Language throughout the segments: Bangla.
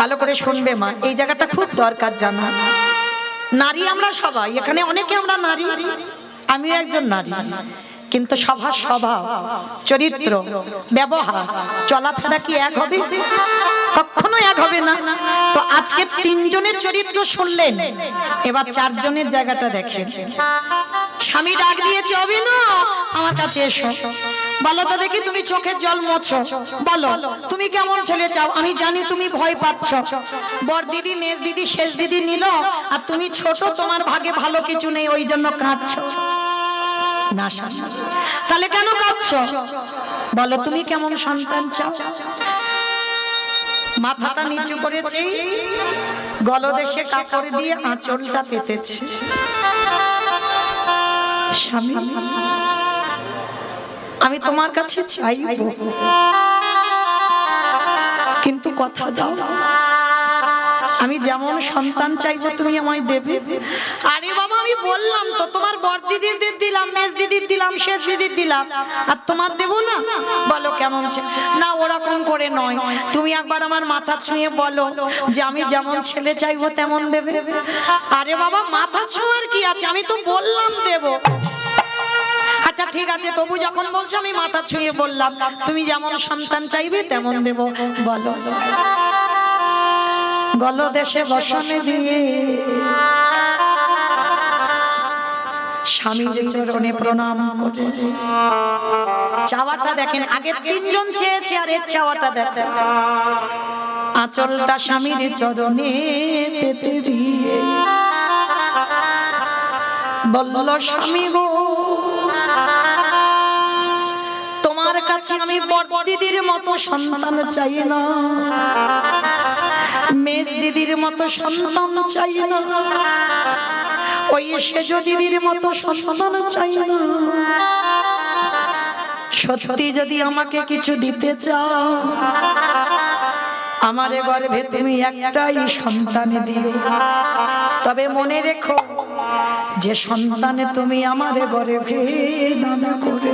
ভালো করে শুনবে মা, এই জায়গাটা খুব দরকার জানা। নারী আমরা সবাই, এখানে অনেকে আমরা নারী, আমিও একজন নারী, কিন্তু স্বভাব স্বভাব চরিত্র ব্যবহার চলাফেরা কি এক হবে? কখনো এক হবে না। তো আজকে তিনজনের চরিত্র শুনলেন, এবার চারজনের জায়গাটা দেখেন। স্বামী ডাক দিয়েছে, অভিনব আমার কাছে এসো। বলো তো দেখি, তুমি চোখের জল মোছো, বলো তুমি কেমন ছেলে চাও। আমি জানি তুমি ভয় পাচ্ছ, বড় দিদি মেজ দিদি শেষ দিদি নিল, আর তুমি ছোট, তোমার ভাগে ভালো কিছু নেই, ওই জন্য কাঁদছো। না তাহলে কেন কাঁদছো? বলো তুমি কেমন সন্তান চাও। মাথাটা নিচু করেছে, গলদেশে কাপড় দিয়ে আঁচলটা পেতেছে। স্বামী আমি তোমার কাছে চাইবো, কিন্তু কথা দাও আমি যেমন সন্তান চাইবো তুমি আমায় দেবে। আরে বাবা আমি বললাম তো, তোমার বড় দিদিদের দিলাম, মেজ দিদির দিলাম, শেষ দিদির দিলাম, আর তোমার দেবো না? বলো কেমন না, ওরকম করে নয়, তুমি একবার আমার মাথা ছুঁয়ে বলো যে আমি যেমন ছেলে চাইবো তেমন দেবে। আরে বাবা মাথা ছোঁয়ার কি আছে, আমি তো বললাম দেবো। আচ্ছা ঠিক আছে, তবু যখন বলছো আমি মাথা ছুঁয়ে বললাম, তুমি যেমন সন্তান চাইবে তেমন দেব। বলো। গলদেশে বসনে দিয়ে স্বামীর চরণে প্রণাম করে চাওয়াটা দেখেন। আগে তিনজন চেয়েছে, আর এর চাওয়াটা দেখেন। আঁচলটা স্বামীর চরণে পেতে দিয়ে বলল, স্বামী গো তোমার কাছে আমি বড় দিদির মতো সন্তান চাই না, মেজ দিদির মতো সন্তান চাই না, ওই সেজ দিদির মতো সন্তান চাই না। সত্যি যদি আমাকে কিছু দিতে চাও, আমারে গর্ভে তুমি একটাই সন্তান দিও। তবে মনে রেখো যে সন্তানে তুমি আমারে গর্ভে দানা করবে।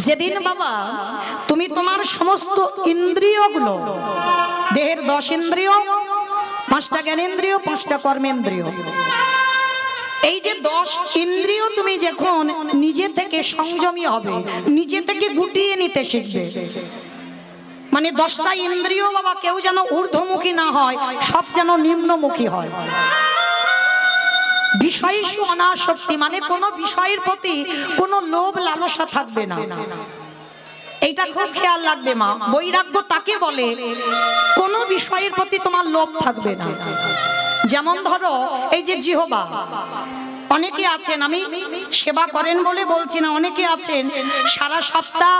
যেদিন বাবা তুমি তোমার সমস্ত ইন্দ্রিয়গুলো, দেহের 10 ইন্দ্রিয়, 5টা জ্ঞানেন্দ্রিয়, 5টা কর্মেন্দ্রিয়, এই যে 10 ইন্দ্রিয় তুমি যখন নিজে থেকে সংযমী হবে, নিজে থেকে গুটিয়ে নিতে শিখবে, মানে 10টা ইন্দ্রিয় বাবা কেউ যেন ঊর্ধ্বমুখী না হয়, সব যেন নিম্নমুখী হয়। বিষয়সু অনাসক্তি, মানে কোনো বিষয়ের প্রতি কোনো লোভ লালসা থাকবে না। এইটা খুব খেয়াল রাখবে মা। বৈরাগ্য তাকে বলে কোনো বিষয়ের প্রতি তোমার লোভ থাকবে না। যেমন ধরো এই যে জিহ্বা, অনেকে আছেন, আমি সেবা করেন বলে বলছি না, অনেকে আছেন সারা সপ্তাহ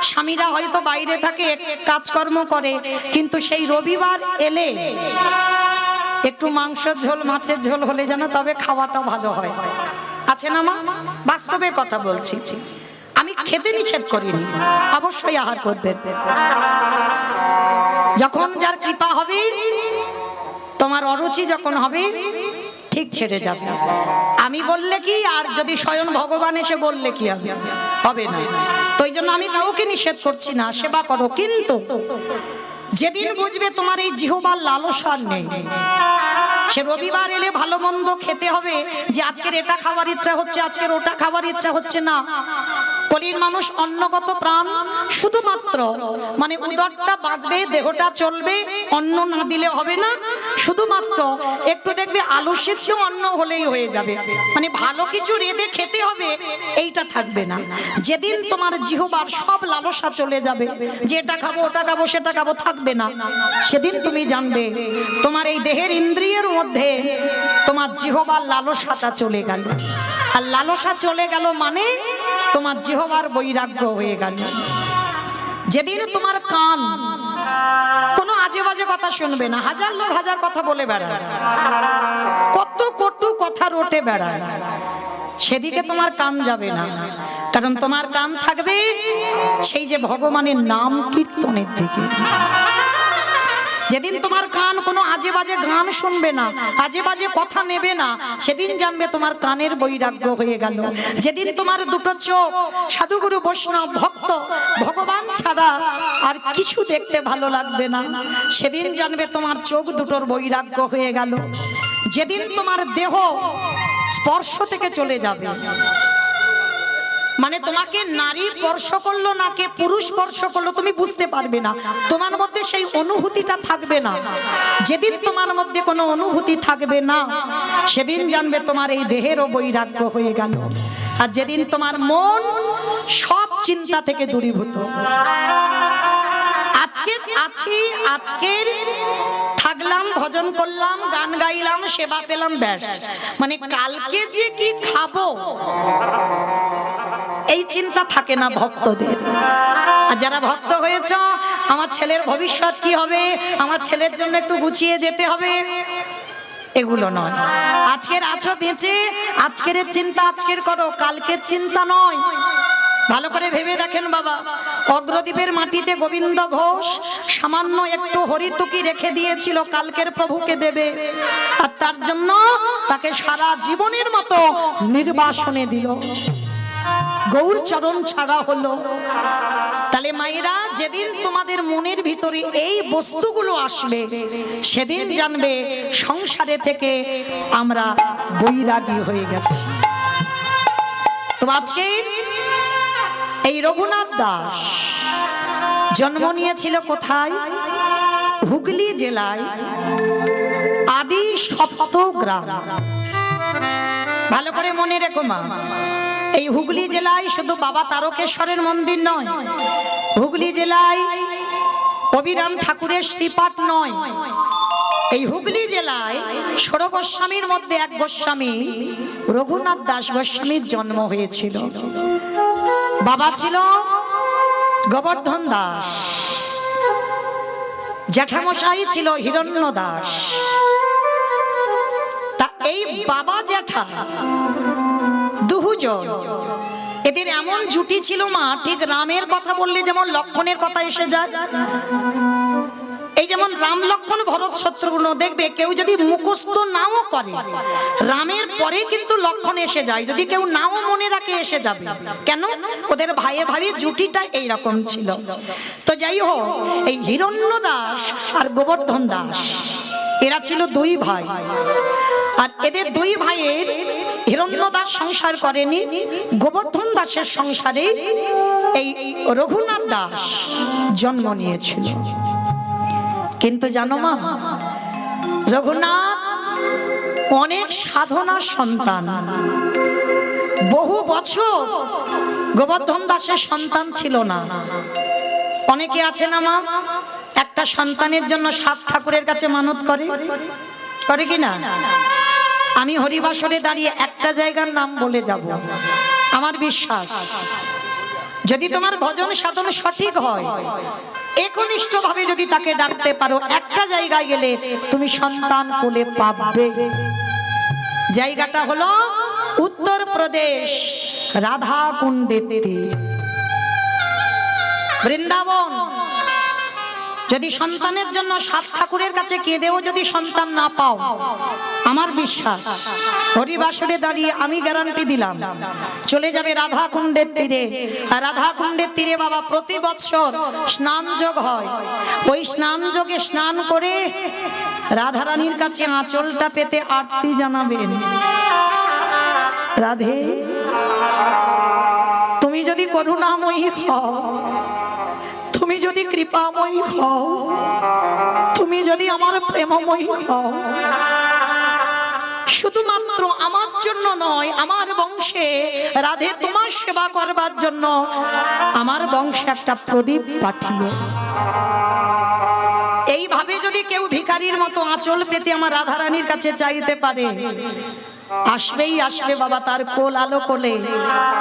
স্বামীরা হয়তো বাইরে থাকে, কাজকর্ম করে, কিন্তু সেই রবিবার এলে একটু মাংসের ঝোল মাছের ঝোল হলে যেন তবে খাওয়াটা ভালো হয়। আছে না মা? বাস্তবের কথা বলছি। আমি খেতে নিষেধ করিনি, অবশ্যই আহার করবেন। যখন যার কৃপা হবে, তোমার অরুচি যখন হবে, ঠিক ছেড়ে যাবে। আমি বললে কি, আর যদি স্বয়ং ভগবান এসে বললে কি হবে? হবে না। তো এই জন্য আমি কাউকে নিষেধ করছি না, সেবা করো, কিন্তু যেদিন বুঝবে তোমার এই জিহ্বার লালসা নেই, সে রবিবার এলে ভালো মন্দ খেতে হবে, যে আজকের এটা খাবার ইচ্ছা হচ্ছে, আজকের ওটা খাবার ইচ্ছা হচ্ছে না। কলির মানুষ অন্নগত প্রাণ, শুধুমাত্র মানে উদরটা বাঁধবে, দেহটা চলবে, অন্ন না দিলে হবে না। শুধুমাত্র একটু দেখবে আলু সিদ্ধ অন্ন হলেই হয়ে যাবে, মানে ভালো কিছু রেঁধে খেতে হবে, এইটা থাকবে না। যেদিন তোমার জিহ্বার সব লালসা চলে যাবে, যে এটা খাবো ওটা খাবো সেটা খাবো, থাকবে না, সেদিন তুমি জানবে তোমার এই দেহের ইন্দ্রিয়ের মধ্যে তোমার জিহ্বার লালসাটা চলে গেল। আর লালসা চলে গেল মানে তোমার জিহ্বার বৈরাগ্য হয়ে গেল। যেদিন তোমার কান কোনো আজে বাজে কথা শুনবে না, হাজার লোক হাজার কথা বলে বেড়ায়, কত কটু কথা রটে বেড়ায়, সেদিকে তোমার কান যাবে না। কারণ তোমার কান থাকবে সেই যে ভগবানের নাম কীর্তনের দিকে। যেদিন তোমার কান কোনো আজে বাজে গান শুনবে না, আজে বাজে কথা নেবে না, সেদিন জানবে তোমার কানের বৈরাগ্য হয়ে গেল। যেদিন তোমার দুটো চোখ সাধুগুরু বৈষ্ণব ভক্ত ভগবান ছাড়া আর কিছু দেখতে ভালো লাগবে না, সেদিন জানবে তোমার চোখ দুটোর বৈরাগ্য হয়ে গেল। যেদিন তোমার দেহ স্পর্শ থেকে চলে যাবে, মানে তোমাকে নারী স্পর্শ করলো না কে পুরুষ স্পর্শ করলো তুমি বুঝতে পারবে না, তোমার মধ্যে সেই অনুভূতিটা থাকবে না। যেদিন তোমার মধ্যে কোনো অনুভূতি থাকবে না, সেদিন জানবে তোমার এই দেহেরও বৈরাগ্য হয়ে গেল। আর যেদিন তোমার মন সব চিন্তা থেকে দূরীভূত, আজকে আছি, আজকের থাকলাম, ভজন করলাম, গান গাইলাম, সেবা পেলাম, ব্যাস, মানে কালকে যে কি খাবো এই চিন্তা থাকে না ভক্তদের। আর যারা ভক্ত হয়েছ, আমার ছেলের ভবিষ্যৎ কি হবে, আমার ছেলের জন্য একটু গুছিয়ে যেতে হবে, এগুলো নয়। আজকের আছো বেঁচে, আজকের চিন্তা আজকের করো, কালকের চিন্তা নয়। ভালো করে ভেবে দেখেন বাবা, অগ্রদ্বীপের মাটিতে গোবিন্দ ঘোষ সামান্য একটু হরিতুকি রেখে দিয়েছিল কালকের প্রভুকে দেবে, আর তার জন্য তাকে সারা জীবনের মতো নির্বাসনে দিল, গৌর চরণ ছাড়া হলো। তাহলে মায়েরা, যেদিন তোমাদের মনের ভিতরে এই বস্তুগুলো আসবে, সেদিন জানবে সংসারে থেকে আমরা বৈরাগী হয়ে গেছি। তো আজকে এই রঘুনাথ দাস জন্ম নিয়েছিল কোথায়? হুগলি জেলায় আদি সপ্তগ্রাম। ভালো করে মনে রেখো মা, এই হুগলি জেলায় শুধু বাবা তারকেশ্বরের মন্দির নয়, হুগলি জেলায় অবিরাম ঠাকুরের শ্রীপাঠ নয়, এই হুগলি জেলায় 16 গোস্বামীর মধ্যে এক গোস্বামী রঘুনাথ দাস গোস্বামীর জন্ম হয়েছিল। বাবা ছিল গোবর্ধন দাস, জ্যাঠামশাই ছিল হিরণ্য দাস। তা এই বাবা জ্যাঠা দুজন, এদের এমন জুটি ছিল মা, ঠিক রামের কথা বললে যেমন লক্ষণের কথা এসে যায়, এই যেমন রাম লক্ষণ ভরত শত্রুঘ্ন, দেখবে কেউ যদি মুখস্থ নাও করে, রামের পরে কিন্তু লক্ষণ এসে যায়, যদি কেউ নাও মনে রাখে এসে যাবে। কেন? ওদের ভাইয়ে ভাবি জুটিটা এইরকম ছিল। তো যাই হোক, এই হিরণ্য দাস আর গোবর্ধন দাস এরা ছিল দুই ভাই। আর এদের দুই ভাইয়ের, হিরণ্য দাস সংসার করেনি, গোবর্ধন দাসের সংসারে এই রঘুনাথ দাস জন্ম নিয়েছিল। কিন্তু জানো মা, রঘুনাথ অনেক সাধনার সন্তান, বহু বছর গোবর্ধন দাসের সন্তান ছিল না। অনেকে আছে না মা, একটা সন্তানের জন্য 7 ঠাকুরের কাছে মানত করে, করে কি না? আমি হরিবাসরে দাঁড়িয়ে একটা জায়গার নাম বলে যাব, আমার বিশ্বাস যদি তোমার ভজন সাধন সঠিক হয়, একনিষ্ঠ ভাবে যদি তাকে ডাকতে পারো, একটা জায়গায় গেলে তুমি সন্তান কোলে পাবে। জায়গাটা হলো উত্তরপ্রদেশ, রাধা কুণ্ডের তীর, বৃন্দাবন। যদি সন্তানের জন্য 7 ঠাকুরের কাছে কেঁদেও যদি সন্তান না পাও, আমার বিশ্বাস হরিবাসরে দাঁড়িয়ে আমি গ্যারান্টি দিলাম, চলে যাবে রাধা কুণ্ডের তীরে। আর রাধা কুণ্ডের তীরে বাবা প্রতি বৎসর স্নান যোগ হয়, ওই স্নান যোগে স্নান করে রাধারানীর কাছে আঁচলটা পেতে আরতি জানাবেন, রাধে তুমি যদি করুণাময়ী হও, তুমি যদি কৃপাময়ী হও, তুমি যদি আমার প্রেমময়ী হও, শুধুমাত্র আমার জন্য নয়, আমার বংশে রাধে তোমার সেবা করবার জন্য আমার বংশে একটা প্রদীপ পাঠিও। এইভাবে যদি কেউ ভিখারির মতো আঁচল পেতে আমার রাধারানীর কাছে চাইতে পারে, আসবেই আসবে বাবা, তার কোল আলো কোলে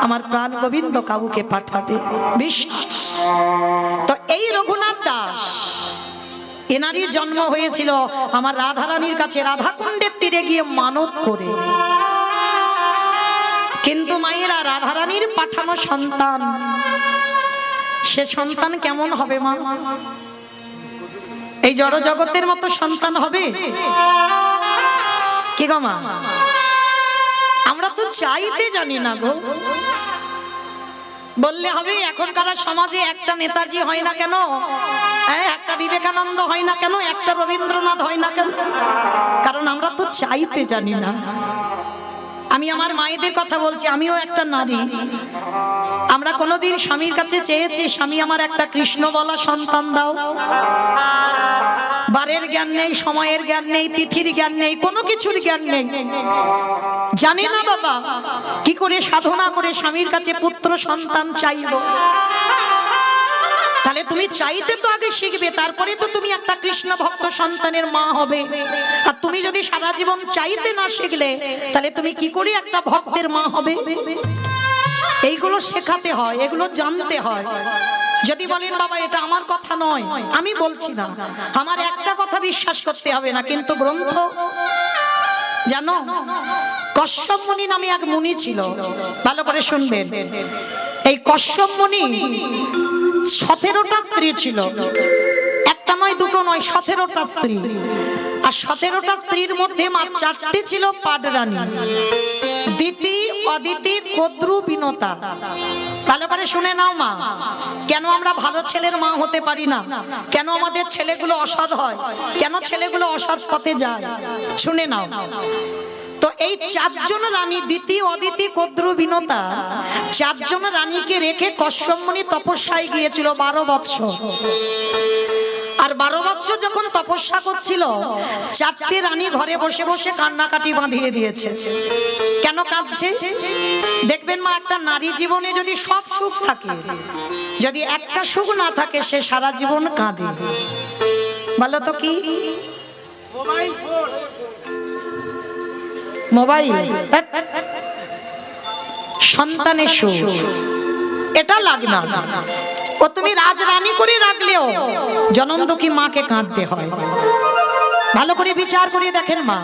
আমার প্রাণ গোবিন্দ কাউকে পাঠাবে, বিশ্বাস। তো এই রঘুনাথ দাস, এনারই জন্ম হয়েছিল আমার রাধারানীর কাছে রাধাকুণ্ডের তীরে গিয়ে মানত করে। কিন্তু মায়েরা, রাধারানীর পাঠানো সন্তান, সে সন্তান কেমন হবে মা? এই জড় জগতের মতো সন্তান হবে কি গো মা? আমরা তো চাইতে জানি না গো। বললে হবে এখনকার সমাজে একটা নেতাজি হয় না কেন, একটা বিবেকানন্দ হয় না কেন, একটা রবীন্দ্রনাথ হয় না কেন? কারণ আমরা তো চাইতে জানি না। আমি আমার মায়েদের কথা বলছি, আমিও একটা নারী। আমরা কোনোদিন স্বামীর কাছে চেয়েছি স্বামী আমার একটা কৃষ্ণ বলা সন্তান দাও? বারের জ্ঞান নেই, সময়ের জ্ঞান নেই, তিথির জ্ঞান নেই, কোনো কিছুর জ্ঞান নেই। জানি না বাবা কি করে সাধনা করে স্বামীর কাছে পুত্র সন্তান চাইব। তাহলে তুমি চাইতে তো আগে শিখবে, তারপরে তো তুমি একটা কৃষ্ণ ভক্ত সন্তানের মা হবে। আর তুমি যদি সারা জীবন চাইতে না শিখলে তাহলে তুমি কি করে একটা ভক্তের মা হবে? এইগুলো শেখাতে হয়, এগুলো জানতে হয়। যদি বলেন বাবা এটা আমার কথা নয়, আমি বলছি না, আমার একটা কথা বিশ্বাস করতে হবে না, কিন্তু গ্রন্থ জানো, কশ্যপ মুনি নামে এক মুনি ছিল, ভালো করে শুনবেন। এই কশ্যপ মুনি 17টা স্ত্রী ছিল, একটা নয় দুটো নয়, 17টা স্ত্রী। আর 17টা স্ত্রীর মধ্যে মাত্র 4টে ছিল পাডরানী, দিতি, অদিতি, কদ্রু, বিনতা। ভালো করে শুনে নাও মা, কেন আমরা ভালো ছেলের মা হতে পারি না? কেন আমাদের ছেলেগুলো অসৎ হয়? কেন ছেলেগুলো অসৎ পথে যায়? শুনে নাও। তো এই 4জন রানী, দিতি, অদিতি, কদ্রু, বিনতা, 4জন রানীকে রেখে কশ্যপ মুনি তপস্যায় গিয়েছিল 12 বৎসর। আর 12 বৎসর যখন তপস্যা করছিল, 4টে রানী ঘরে বসে বসে কান্নাকাটি বাঁধিয়ে দিয়েছে। কেন কাঁদছে? দেখবেন মা, একটা নারী জীবনে যদি সব সুখ থাকে, যদি একটা সুখ না থাকে, সে সারা জীবন কাঁদে। বলো তো কি? মোবাইল, সন্তানের সুখ, এটা লাগে না। ও তুমি রাজরানী করে রাখলেও জনম দুঃখী মাকে কাঁদতে হয়। ভালো করে বিচার করে দেখেন মা।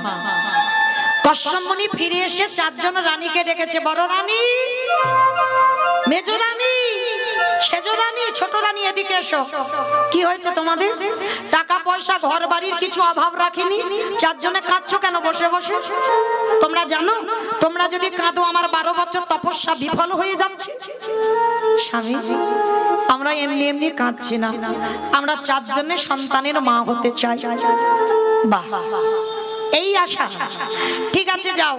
কশ্যপ মুনি ফিরে এসে 4জন রানীকে ডেকেছে, বড় রানী, মেজ রানী, সেজ রানী, ছোট রানী, এদিকে এসো। কি হয়েছে তোমাদের? টাকা পয়সা ঘর বাড়ির কিছু অভাব রাখিনি, 4জনে কাঁদছো কেন বসে বসে? তোমরা জানো তোমরা যদি কাঁদো আমার 12 বছর তপস্যা বিফল হয়ে যাচ্ছে। স্বামী, আমরা এমনি এমনি কাঁদছি না, আমরা 4জনের সন্তানের মা হতে চাই। বাহ, এই আশা। ঠিক আছে যাও,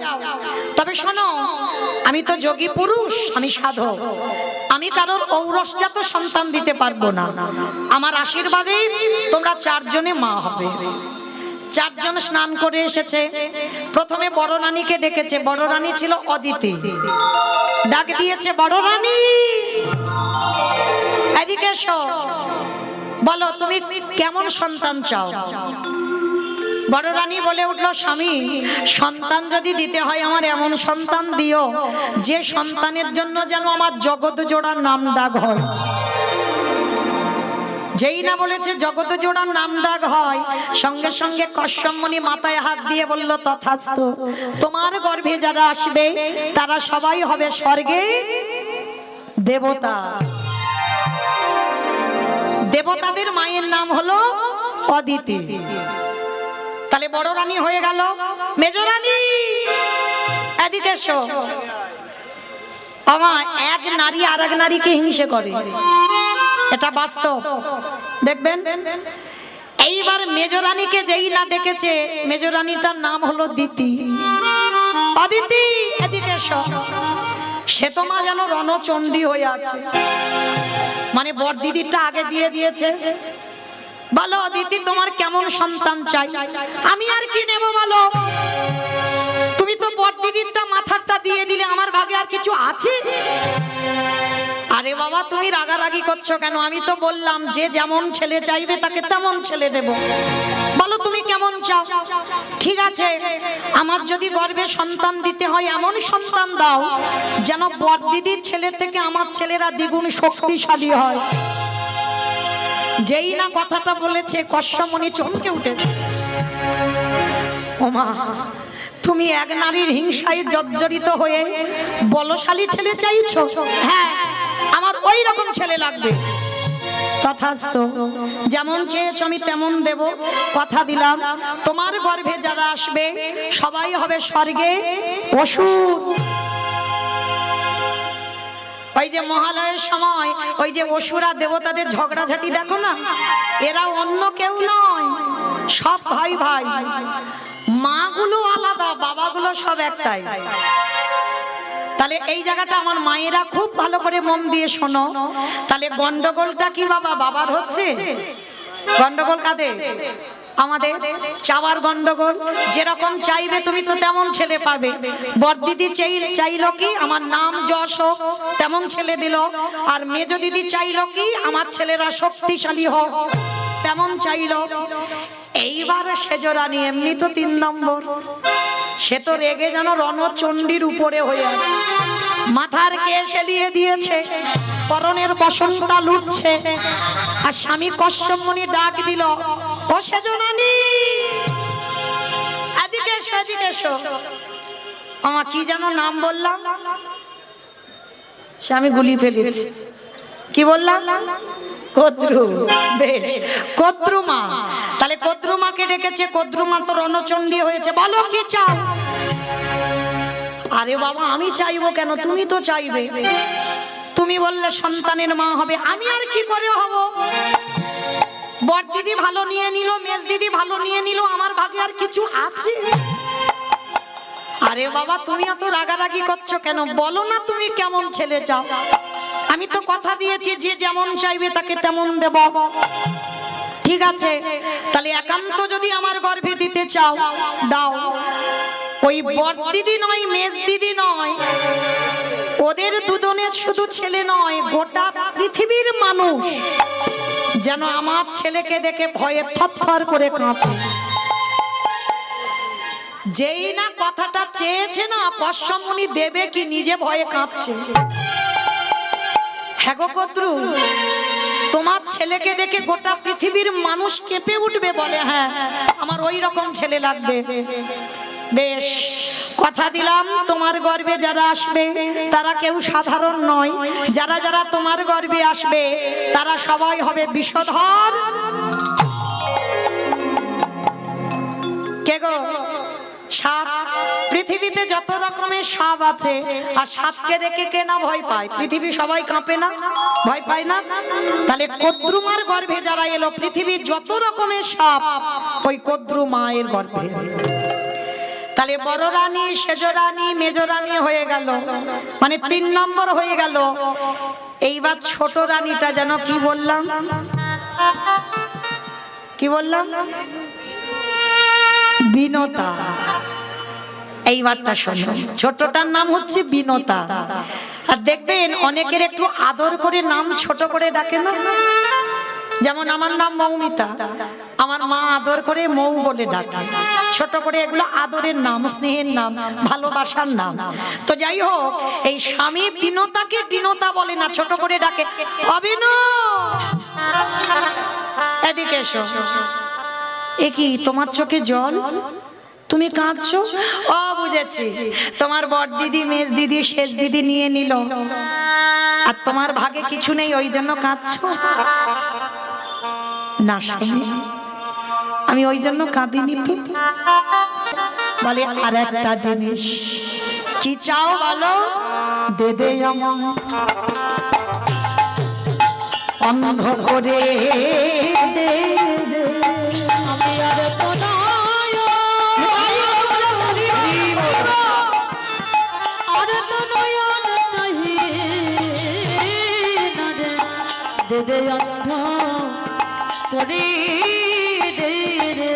তবে শোনো, আমি তো যোগী পুরুষ, আমি সাধক, আমি কারোর ঔরসজাত সন্তান দিতে পারবো না। আমার আশীর্বাদে তোমরা 4জনে মা হবে। 4জন স্নান করে এসেছে। প্রথমে বড় রানীকে ডেকেছে, বড় রানী ছিল অদিতি। ডাক দিয়েছে, বড় রানী এদিকে এসো, বলো তুমি কেমন সন্তান চাও? বড় রানী বলে উঠলো, স্বামী, সন্তান যদি দিতে হয় আমার এমন সন্তান দিও যে সন্তানের জন্য যেন আমার জগৎ জোড়ার নাম ডাক হয়। যেই না বলেছে জগৎ জোড়ার নাম ডাক হয়, সঙ্গে সঙ্গে কশ্যপ মুনি মাথায় হাত দিয়ে বলল, তথাস্তু। তোমার গর্ভে যারা আসবে তারা সবাই হবে স্বর্গে দেবতা। দেবতাদের মায়ের নাম হলো অদিতি। তাহলে বড় রানী হয়ে গেল। মেজ রানী এদিকে এসো। আমার এক নারী আর এক নারীকে হিংসে করে, এটা বাস্তব, দেখবেন। এইবার মেজ রানীকে যেই না ডেকেছে, মেজ রানীটার নাম হলো দিতি। অদিতি এদিকে এসো। সে তো মা যেন রণচণ্ডী হয়ে আছে, মানে বড় দিদিটা আগে দিয়ে দিয়েছে। বলো দিদি তোমার কেমন সন্তান চাই? আমি আর কি নেব বলো? তুমি তো বড় দিদিরটা মাথাটা দিয়ে দিলে, আমার ভাগে আর কিছু আছে? আরে বাবা তুমি রাগারাগি করছো কেন? আমি তো বললাম যে যেমন ছেলে চাইবে তাকে তেমন ছেলে দেব। বলো তুমি কেমন চাও? ঠিক আছে, আমার যদি গর্ভে সন্তান দিতে হয় এমন সন্তান দাও যেন বড় দিদির ছেলে থেকে আমার ছেলেরা দ্বিগুণ শক্তিশালী হয়। যেই না কথাটা বলেছে কশ্যপ মুনি চমকে উঠেছে। ওমা, তুমি এক নারীর হিংসায় জর্জরিত হয়ে বলশালী ছেলে চাইছো? হ্যাঁ, আমার ওই রকম ছেলে লাগবে। তথাস্তু, যেমন চেয়েছ আমি তেমন দেব, কথা দিলাম। তোমার গর্ভে যারা আসবে সবাই হবে স্বর্গে অসুর। ওই যে মহালয়ের সময় ওই যে অসুরা দেবতাদের ঝগড়াঝাটি দেখো না, এরা অন্য কেউ নয়, সব ভাই ভাই। মাগুলো আলাদা, বাবাগুলো সব একটাই। তাহলে এই জায়গাটা আমার মায়েরা খুব ভালো করে মন দিয়ে শোনো। তাহলে গন্ডগোলটা কি বাবা বাবার হচ্ছে? গন্ডগোল কাদের? আমাদের চাওয়ার গন্ডগোল। যেরকম চাইবে তুমি তো তেমন ছেলে পাবে। বড়দিদি চাইলো কি আমার নাম যশ হোক, তেমন ছেলে দিল। আর মেজ দিদি চাইলো কি আমার ছেলেরা শক্তিশালী হোক, তেমন চাইলো। এইবার সেজরানি এমনি তো 3 নম্বর, সে তো রেগে যেন রণচণ্ডীর উপরে হয়ে আছে। মাথার কেশ এলিয়ে দিয়েছে, পরনের বসনটা লুটছে। আর স্বামী কশ্যপ মুনি ডাক দিল, ও সেজরানি এদিকে এসো, এদিকে এসো। আমার কি যেন নাম বললাম, স্বামী গুলি ফেলেছে। কি বললাম? কদ্রু। বেশ, কদ্রুমা। তাহলে কদ্রুমাকে ডেকেছে। কদ্রুমা তো রণচণ্ডী হয়েছে। বলো কি চাও? আরে বাবা আমি চাইবো কেন, তুমি তো চাইবে। তুমি বললে সন্তানের মা হবে, আমি আর কি করে হব? বড় দিদি ভালো নিয়ে নিল, মেজ দিদি ভালো নিয়ে নিল, আমার ভাগে আর কিছু আছে? আরে বাবা তুমি এত রাগারাগি করছো কেন? বলো না তুমি কেমন ছেলে চাও। আমি তো কথা দিয়েছি যে যেমন চাইবে তাকে তেমন দেব। ঠিক আছে, তাহলে একান্ত যদি আমার গর্ভে দিতে চাও দাও। ওই বড় দিদি নয়, মেজ দিদি নয়, ওদের দুজনের শুধু ছেলে নয়, গোটা পৃথিবীর মানুষ যেন আমার ছেলেকে দেখে ভয়ে থরথর করে কাঁপে। যেই না কথাটা চেয়েছে না, কশ্যপ মুনি দেবে কি নিজে ভয়ে কাঁপছে। হ্যাঁ গো কদ্রু, তোমার ছেলেকে দেখে গোটা পৃথিবীর মানুষ কেঁপে উঠবে, বলে হ্যাঁ আমার ওই রকম ছেলে লাগবে। বেশ, কথা দিলাম তোমার গর্ভে যারা আসবে তারা কেউ সাধারণ নয়। যারা যারা তোমার গর্ভে আসবে তারা সবাই হবে বিষধর। কে গো? সাপ। পৃথিবীতে যত রকমের সাপ আছে, আর সাপকে দেখে কে না ভয় পায়? পৃথিবী সবাই কাঁপে না, ভয় পায় না? তাহলে কদ্রুমার গর্ভে যারা এলো, পৃথিবীর যত রকমের সাপ ওই কদ্রু মায়ের গর্ভে। তাহলে বড় রানী, সেজরানী, মেজরানী হয়ে গেল, মানে 3 নম্বর হয়ে গেল। এইবার ছোট রানীটা যেন কি বললাম, কি বললাম? বিনতা। এইবারটা শোনো, ছোটটার নাম হচ্ছে বিনতা। আর দেখবেন অনেকের একটু আদর করে নাম ছোট করে ডাকে না। যেমন আমার নাম মৌমিতা, আমার মা আদর করে মৌ বলে ডাকে, ছোট করে। এগুলো আদরের নাম, স্নেহের নাম, ভালোবাসার নাম। তো যাই হোক, এই স্বামী বিনতাকে বিনতা বলে না, ছোট করে ডাকে, অবিন এদিকে এসো। এ কি তোমার চোখে জল, তুমি কাঁদছো? ও বুঝেছি, তোমার বড় দিদি, মেজ দিদি, শেষ দিদি নিয়ে নিল, আর তোমার ভাগে কিছু নেই, ওই জন্য কাঁদছো। না স্বামী, আমি ওই জন্য কাঁদিনি তো। বলে আর একটা জিনিস, কি চাও বলো? দে দে আমায় অন্ধ করে দে দে। আমি আর তো নয়, আর তো নয়ন চাহি না রে, দে দে অন্ধ করে দে রে।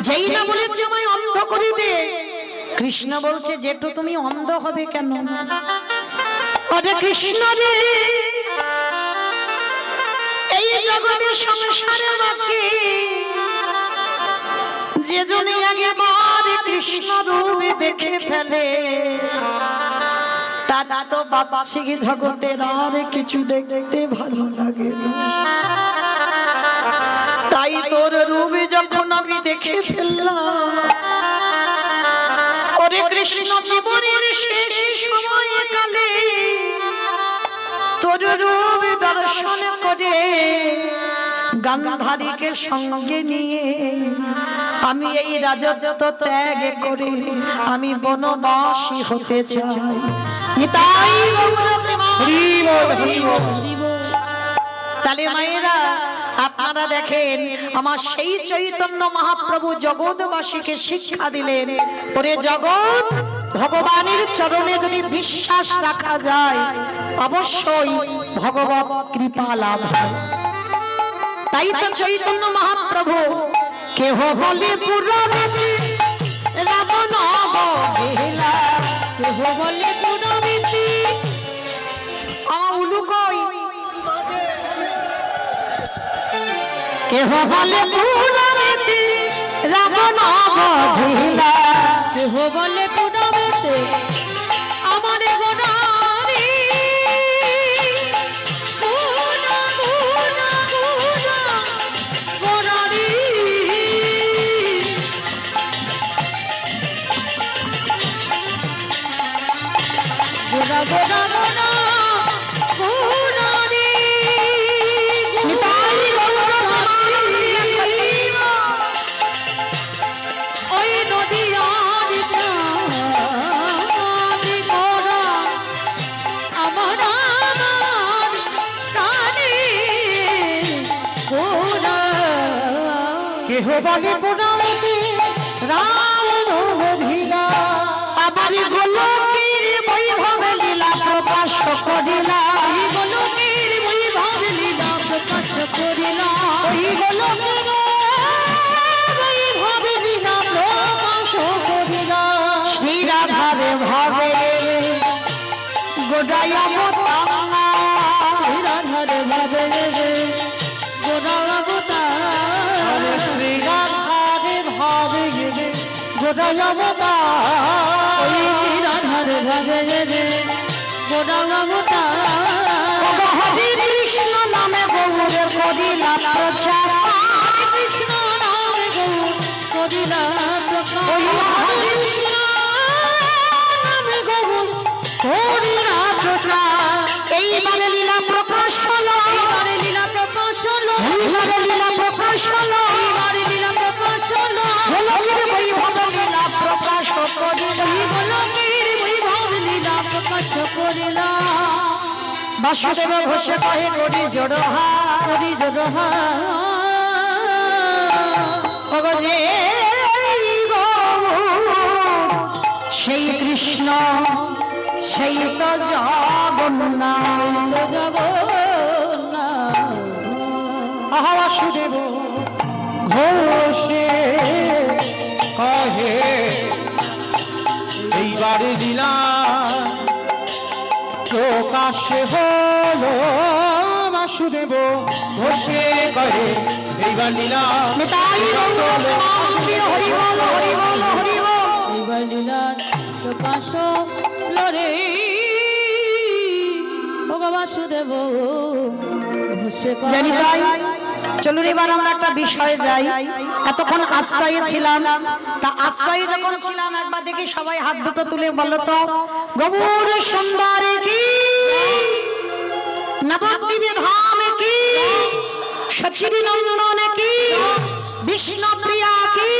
যেই না বলেছে আমায় অন্ধ করে দে, কৃষ্ণ বলছে যেটু তুমি অন্ধ হবে কেন? আরে কৃষ্ণ রে, এই জগতের সংসারে মাঝে যে জনে আগেবার কৃষ্ণ রূপ দেখে ফেলে, তারা তো বাচ্চা জগতের আর কিছু দেখতে ভালো লাগে না। তাই তোর রূপ যখন আমি দেখে ফেললাম, ওরে কৃষ্ণ জীবনের শেষ সময় কালে তোর তোর রূপ দর্শন করে গান্ধারীকে সঙ্গে নিয়ে আমি এই রাজত্ব ত্যাগ করে আমি বনবাসী হতে চাই। নিতাই গৌর প্রেমানন্দে। তাহলে মায়েরা আপনারা দেখেন আমার সেই চৈতন্য মহাপ্রভু জগৎবাসীকে শিক্ষা দিলেন, ওরে জগৎ, ভগবানের চরণে যদি বিশ্বাস রাখা যায় অবশ্যই ভগবত কৃপা লাভ হয়। তাই তো চৈতন্য মহাপ্রভু কেহ বলে পুরনীতি রাবণ অবহেলা, কেহ বলে পুরনীতি আমার উলু কই, কেহ বলে পুরনীতি রাবণ অবহেলা, কেহ বলে পুরনীতি আমার গোনারি কেহ বলে পুরনীতি রাবণ অবহেলা, আবার গোলকের বৈভব লীলা প্রকাশ করিলা, গোলকের বৈভব লীলা প্রকাশ করিলা, ওই গোলকের বৈভব লীলা প্রকাশ করিলা। শ্রী রাধারে ভাবে গোড়ায় অবতার, রাধারে ভাবে গোড়ায় অবতার, শ্রী রাধারে ভাবে গোড়ায় অবতার, ওই রাধারে ভাবে গোড়ায় অবতার। হরে কৃষ্ণ নামে গৌর করিলা প্রচার, কৃষ্ণ নামে গৌর করিলা প্রচার, ওই হরে কৃষ্ণ নামে গৌর করিলা প্রচার। এইবারে লীলা প্রকাশ হলো, এইবারে লীলা প্রকাশ হলো, এইবারে লীলা প্রকাশ হলো, এইবারে লীলা প্রকাশ হলো, গোলকের বৈভব লীলা প্রকাশ করিলা, গোলকের বৈভব লীলা প্রকাশ করিলা। বাসুদেব ঘোষে কহে করি জোড়হা, করি জোড়হা ওগো যে সেই কৃষ্ণ সেই তো জগন্নাথ, জগন্নাথ। আহা বাসুদেব ঘোষে কহে এইবারে লীলা প্রকাশে হলো, বাসুদেব ঘোষে কহে এইবার লীলা নিতাই গৌর প্রেমানন্দে। হরি বল হরি বল হরি বল। এইবার লীলার প্রকাশ লরে বাসুদেব ঘোষে জানি তাই চলুন এবার আমরা একটা বিষয়ে যাই। এতক্ষণ আশ্রয়ে ছিলাম, তা আশ্রয়ে যখন ছিলাম একবার দেখি সবাই হাত দুটো তুলে বলো তো, গৌর সুন্দর কি, নবদ্বীপ ধাম কি, সচির নন্দন কি, বিষ্ণু প্রিয়া কি,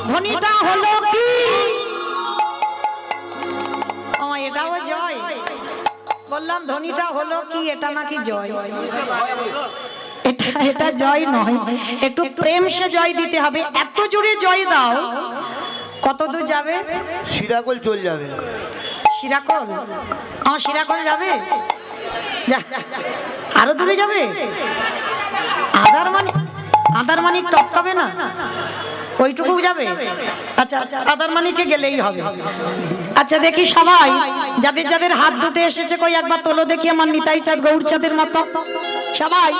ধ্বনিটা হলো কি? ও এটাও জয়, বললাম ধ্বনিটা হলো কি, এটা নাকি জয়? এটা জয় নয়, একটু প্রেম সে জয় দিতে হবে। এত জোরে জয় দাও, কত দূর যাবে? শিরাকল চল যাবে। শিরাকল? আমার শিরাকল যাবে? আরো দূরে যাবে? আদারমানি টপকাবে না? ওইটুকু যাবে? আচ্ছা আচ্ছা, আদারমানিকে গেলেই হবে। আচ্ছা দেখি সবাই যাদের যাদের হাত দুটো এসেছে কই একবার তোলো দেখি, আমার নিতাই চাঁদ গৌর চাঁদের মতো সবাই।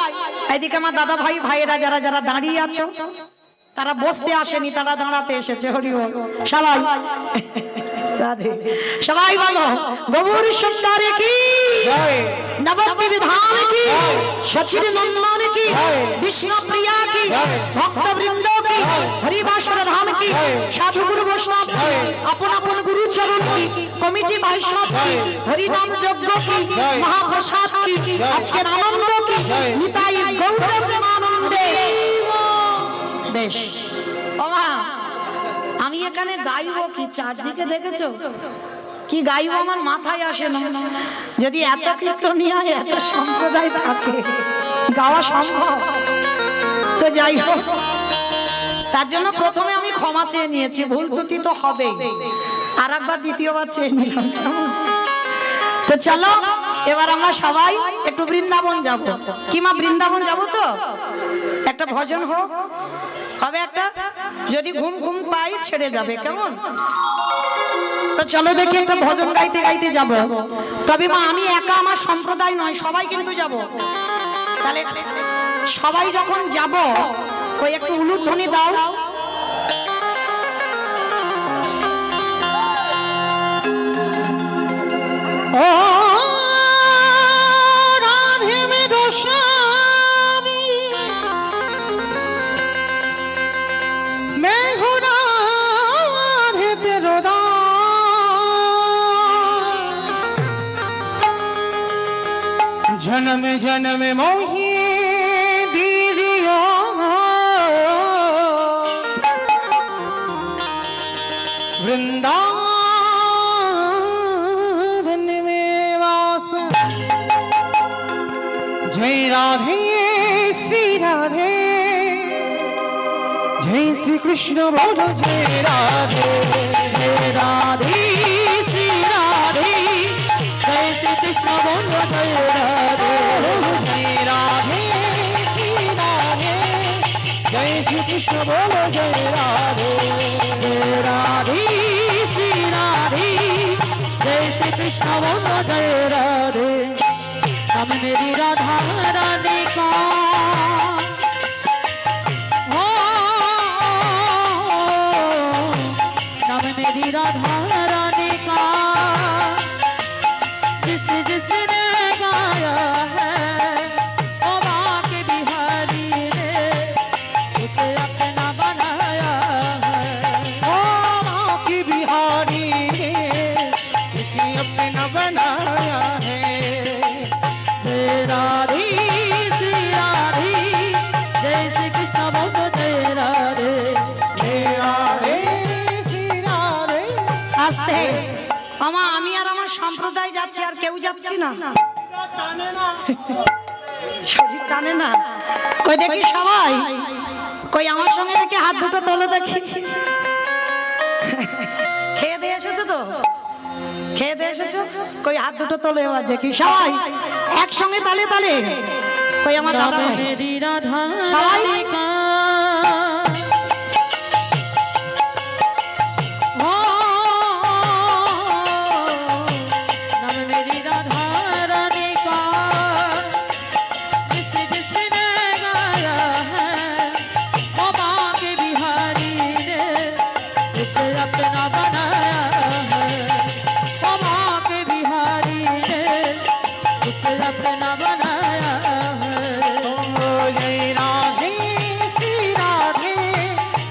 এদিকে আমার দাদা ভাই ভাইয়েরা যারা যারা দাঁড়িয়ে আছো, তারা বসতে আসেনি, তারা দাঁড়াতে এসেছে। হরি বল সবাই, রাধে। সবাই বলো গৌর সুন্দর কি, নবদ্বীপ ধাম কি, সচির নন্দন কি, বিষ্ণু প্রিয়া কি, ভক্ত বৃন্দ কি, হরিবাসর ধাম কি, সাধু গুরু বৈষ্ণব কি, আপন আপন গুরু চরণ কি, কমিটি বৈষ্ণব কি, হরিনাম যজ্ঞ কি, মহাপ্রসাদ কি, আজকের আনন্দ কি, নিতাই গৌর প্রেমানন্দে। বেশ ও মা, আমি এখানে গাইবো কি? চারদিকে দেখেছো কি গাইবো? আমার মাথায় আসে না। যদি এত কীর্তনিয়া এত সম্প্রদায় থাকে, গাওয়া সম্ভব? তো যাই হোক, তার জন্য প্রথমে আমি ক্ষমা চেয়ে নিয়েছি, ভুল ত্রুটি তো হবেই, আর একবার দ্বিতীয়বার চেয়ে নিলাম। তো চলো এবার আমরা সবাই একটু বৃন্দাবন যাব। কি মা, বৃন্দাবন যাব তো? একটা ভজন হোক, হবে একটা, যদি ঘুম ঘুম পাই ছেড়ে যাবে, কেমন? তো চলো দেখি একটা ভজন গাইতে গাইতে যাব। তবে মা আমি একা, আমার সম্প্রদায় নয়, সবাই কিন্তু যাব। তাহলে সবাই যখন যাব, কই একটু উলুধ্বনি দাও। ও রাধে মে গোস্বামী, मैं हूँ राधे तेरो दास, जन्म जन्म मोही दीदियो, वृंदावन में वास। जय राधे श्री राधे, जय श्री कृष्ण बोलो जय राधे, जय राधे श्री राधे, जय श्री कृष्ण बोलो जय राधे, जय राधे श्री राधे, जय श्री कृष्ण बोलो जय राधे, जय राधे श्री राधे, जय श्री कृष्ण बोलो जय राधे। हम मेरी राधा रानी का नाम, मेरी राधा रानी का जिस जिसने गाया है, ओ बाके बिहारी ने उसे अपना बनाया है, ओ बाके बिहारी ने उसे अपना बनाया है। जय राधे श्री राधे, जय श्री कृष्ण बोलो जय राधे, जय राधे श्री राधे। আস্তে আমা, আমি আর আমার সম্প্রদায় যাচ্ছি, আর কেউ যাচ্ছি না। শরীর টানে না। কই দেখি সবাই, কই আমার সঙ্গে দেখি হাত দুটো তোলো দেখি। খেয়ে দিয়ে এসেছো তো? খেয়ে দিয়ে এসেছো? কই হাত দুটো তোলো এবার দেখি সবাই একসঙ্গে তালে তালে। কই আমার দাদা ভাই मेरी राधा সবাই रानी का, नाम मेरी राधा रानी का, जिस जिसने गाया है, ओ बाके बिहारी ने उसे अपना बनाया है, ओ बाके बिहारी ने उसे अपना बनाया है। जय राधे श्री राधे,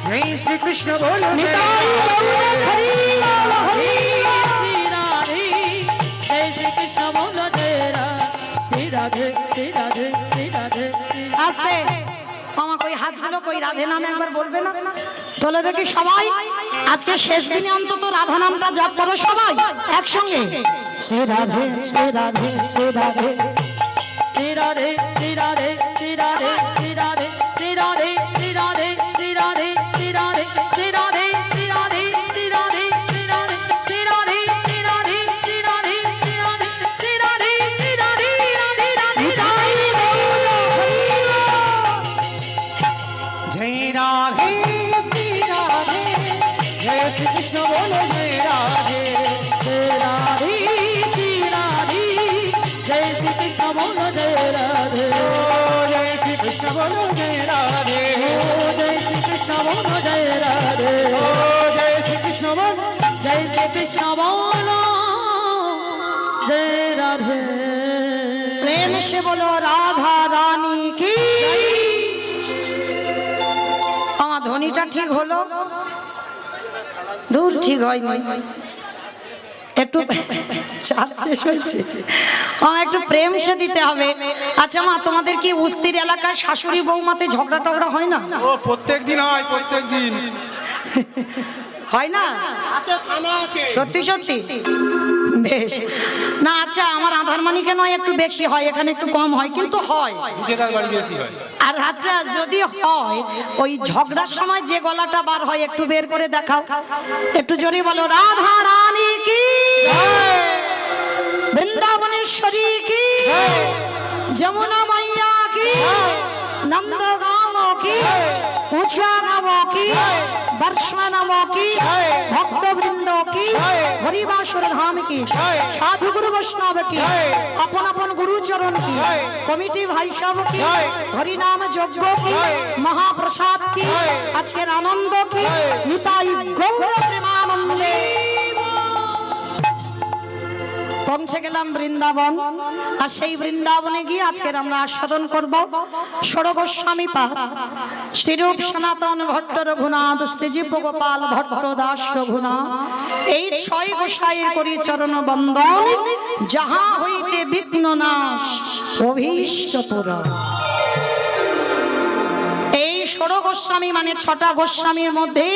जय श्री कृष्ण बोलो जय নিতাই গৌর হরি বল হরি। श्री राधे, जय श्री कृष्ण बोलो जय श्री राधे, श्री राधे, श्री राधे, श्री राधे। আস্তে মামা, কই হাত গুলো, কই রাধে নামে একবার বলবে না? তোলে দেখি সবাই। আজকে শেষ দিনে অন্তত রাধা নামটা জপ করো সবাই একসঙ্গে। শ্রী রাধে শ্রী রাধে শ্রী রাধে। श्री राधे, श्री राधे, श्री राधे, श्री राधे, श्री राधे, श्री राधे, श्री राधे, श्री राधे, श्री राधे, श्री राधे, श्री राधे, श्री राधे, श्री राधे, श्री राधे, श्री राधे, श्री राधे, श्री राधे, श्री राधे, राधे राधे। নিতাই গৌর হরি বল। जय राधे श्री राधे, जय श्री कृष्ण बोलो जय राधे, जय राधे श्री राधे, जय श्री कृष्ण बोलो जय राधे, जय श्री कृष्ण बोलो जय राधे, जय श्री कृष्ण बोलो जय राधे, जय श्री कृष्ण बोलो, जय श्री कृष्ण बोलो जय राधे। প্রেম সে বলো রাধা রানী কি। আমার ধ্বনিটা ঠিক হলো? দূর ঠিক হয়নি। একটু চাপ শেষ হয়েছে, একটু প্রেম সে দিতে হবে। আচ্ছা মা, তোমাদের কি উস্তির এলাকায় শাশুড়ি বৌমাতে ঝগড়া টগড়া হয় না? ও প্রত্যেক দিন হয়, প্রত্যেক দিন হয় না? সত্যি সত্যি? বেশ না। আচ্ছা, আমার আধার মানিকে নয় একটু বেশি হয়, এখানে একটু কম হয়, কিন্তু হয়। দুধেদার বাড়ি বেশি হয়। আর আচ্ছা, যদি হয় ওই ঝগড়ার সময় যে গলাটা বার হয় একটু বের করে দেখাও, একটু জোরে বলো। রাধা রানী কি, বৃন্দাবনেশ্বরী কি, যমুনা মাইয়া কি, নন্দগাঁও কি, উঁচাগাঁও কি, বর্ষানাম কি, ভক্তবৃন্দ কি, হরিবাসর ধাম কি, সাধু গুরু বৈষ্ণব কি, আপন আপন গুরুচরণ কি, কমিটি ভাই সব কি, হরিনাম যজ্ঞ কি, মহাপ্রসাদ কি, আজকের আনন্দ কি, নিতাই গৌর প্রেমানন্দে। পৌঁছে গেলাম বৃন্দাবন, আর সেই বৃন্দাবনে গিয়ে আজকের আমরা আস্বাদন করব ষোড় গোস্বামী পাদ, শ্রীরূপ সনাতন ভট্ট রঘুনাথ, শ্রীজীব গোপাল ভট্ট দাস রঘুনাথ। এই 6 গোসাইয়ের করি চরণ বন্দন, যাহা হইতে বিঘ্ন নাশ অভীষ্ট পূরণ। এই ষোড় গোস্বামী মানে 6টা গোস্বামীর মধ্যে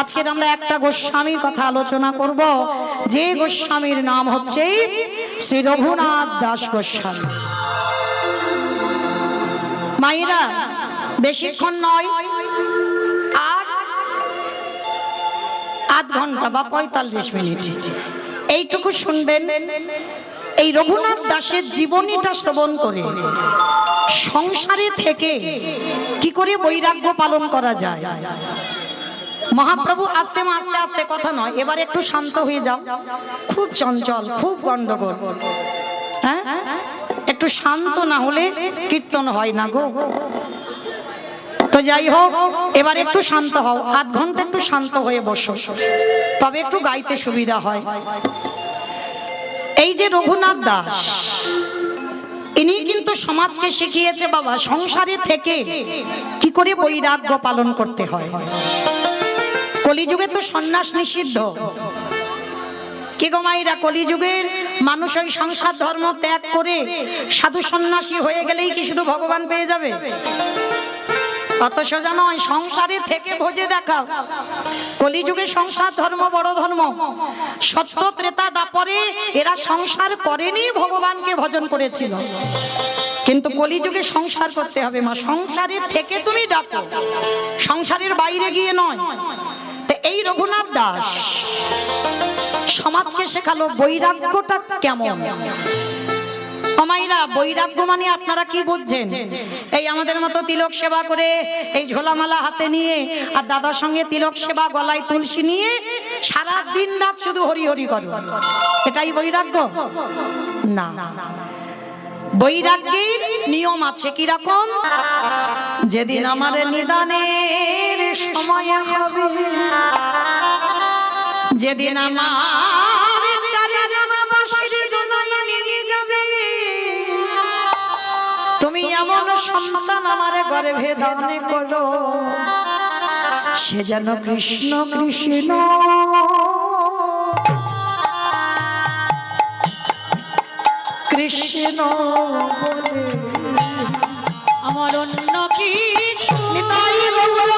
আজকের আমরা একটা গোস্বামীর কথা আলোচনা করব, যে গোস্বামীর নাম হচ্ছে শ্রী রঘুনাথ দাস গোস্বামী। মায়েরা, বেশিক্ষণ নয়, আর আধ ঘন্টা বা 45 মিনিট এইটুকু শুনবেন। এই রঘুনাথ দাসের জীবনীটা শ্রবণ করে সংসারে থেকে কি করে বৈরাগ্য পালন করা যায়। মহাপ্রভু আস্তে আস্তে আস্তে, কথা নয়, এবার একটু শান্ত হয়ে যাও, খুব চঞ্চল, খুব গন্ডগোল, হ্যাঁ একটু শান্ত না হলে কীর্তন হয় না গো। তো যাই হোক, এবার একটু শান্ত হও, আধ ঘন্টা একটু শান্ত হয়ে বসো, তবে একটু গাইতে সুবিধা হয়। এই যে রঘুনাথ দাস, ইনি কিন্তু সমাজকে শিখিয়েছে বাবা সংসারে থেকে কি করে বৈরাগ্য পালন করতে হয়। কলিযুগে তো সন্ন্যাস নিষিদ্ধ, কি গো মায়েরা, কলিযুগের মানুষ ওই সংসার ধর্ম ত্যাগ করে সাধু সন্ন্যাসী হয়ে গেলেই কি শুধু ভগবান পেয়ে যাবে? অত সোজা নয়, সংসারে থেকে ভোজে দেখাও। কলিযুগে সংসার ধর্ম বড় ধর্ম। সত্য ত্রেতা দাপরে এরা সংসার করেনি, ভগবানকে ভজন করেছিল। কিন্তু কলিযুগে সংসার করতে হবে মা, সংসারের থেকে তুমি ডাকো, সংসারের বাইরে গিয়ে নয়। তো এই রঘুনাথ দাস সমাজকে শেখালো বৈরাগ্যটা কেমন। মায়েরা, বৈরাগ্য মানে আপনারা কি বুঝছেন? এই আমাদের মতো তিলক সেবা করে, এই ঝোলামালা হাতে নিয়ে, আর দাদার সঙ্গে তিলক সেবা, গলায় তুলসী নিয়ে সারা দিন রাত শুধু হরি হরি করো, এটাই বৈরাগ্য না। বৈরাগ্যের নিয়ম আছে, কি রকম? যেদিন আমার নিদানের সময় হবে, যেদিন আমার চারি জানা বাঁশির দোলায় নিয়ে যাবে, তুমি এমন সন্তান আমার গর্ভে দান করো, সে যেন কৃষ্ণ কৃষ্ণ কৃষ্ণ বলে, আমার অন্য কি নিতাই গৌর